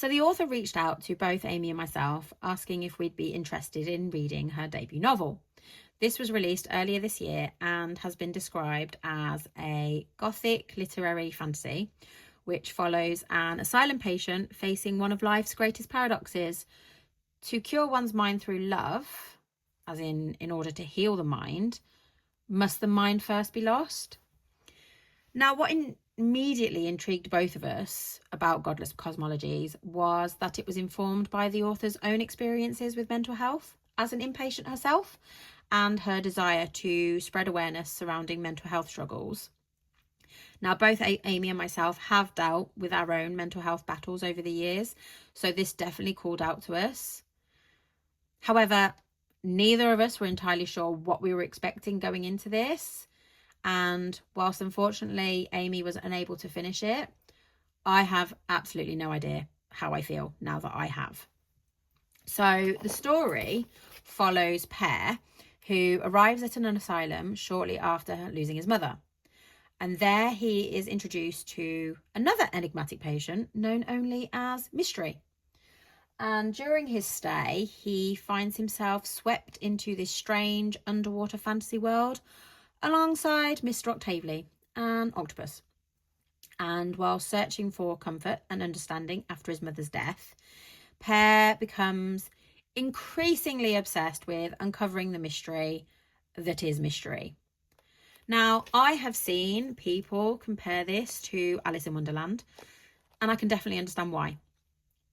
So the author reached out to both Amie and myself, asking if we'd be interested in reading her debut novel. This was released earlier this year and has been described as a gothic literary fantasy, which follows an asylum patient facing one of life's greatest paradoxes. To cure one's mind through love, as in order to heal the mind, must the mind first be lost? Now, what immediately intrigued both of us about Godless Cosmologies was that it was informed by the author's own experiences with mental health as an inpatient herself, and her desire to spread awareness surrounding mental health struggles. Now, both Amie and myself have dealt with our own mental health battles over the years, so this definitely called out to us. However, neither of us were entirely sure what we were expecting going into this, and whilst unfortunately Amie was unable to finish it, I have absolutely no idea how I feel now that I have. So the story follows Pear, who arrives at an asylum shortly after losing his mother. And there he is introduced to another enigmatic patient known only as Mystery. And during his stay, he finds himself swept into this strange underwater fantasy world alongside Mr Octaveley, an octopus. And while searching for comfort and understanding after his mother's death, Pear becomes increasingly obsessed with uncovering the mystery that is Mystery. Now, I have seen people compare this to Alice in Wonderland, and I can definitely understand why.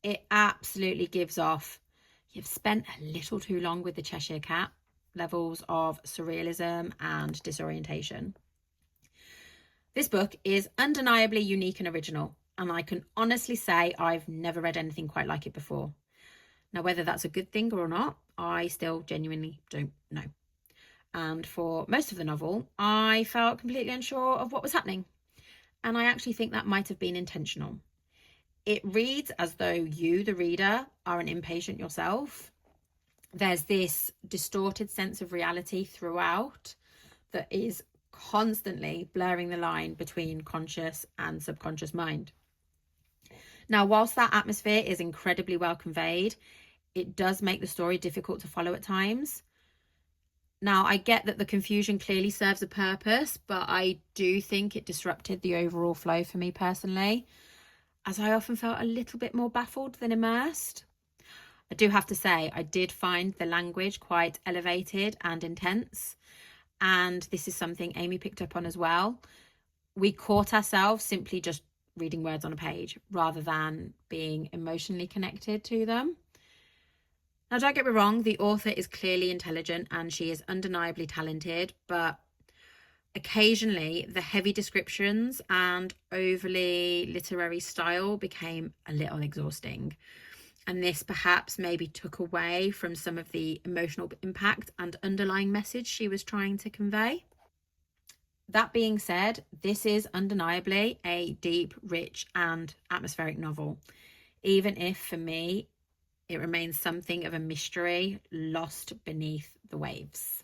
It absolutely gives off, you've spent a little too long with the Cheshire Cat levels of surrealism and disorientation. This book is undeniably unique and original, and I can honestly say I've never read anything quite like it before. Now, whether that's a good thing or not, I still genuinely don't know. And for most of the novel, I felt completely unsure of what was happening. And I actually think that might have been intentional. It reads as though you, the reader, are an impatient yourself. There's this distorted sense of reality throughout that is constantly blurring the line between conscious and subconscious mind. Now, whilst that atmosphere is incredibly well conveyed, it does make the story difficult to follow at times. Now, I get that the confusion clearly serves a purpose, but I do think it disrupted the overall flow for me personally, as I often felt a little bit more baffled than immersed. I do have to say, I did find the language quite elevated and intense, and this is something Amie picked up on as well. We caught ourselves simply just reading words on a page rather than being emotionally connected to them. Now, don't get me wrong, the author is clearly intelligent and she is undeniably talented, but occasionally the heavy descriptions and overly literary style became a little exhausting. And this perhaps maybe took away from some of the emotional impact and underlying message she was trying to convey. That being said, this is undeniably a deep, rich and atmospheric novel, even if for me, it remains something of a mystery lost beneath the waves.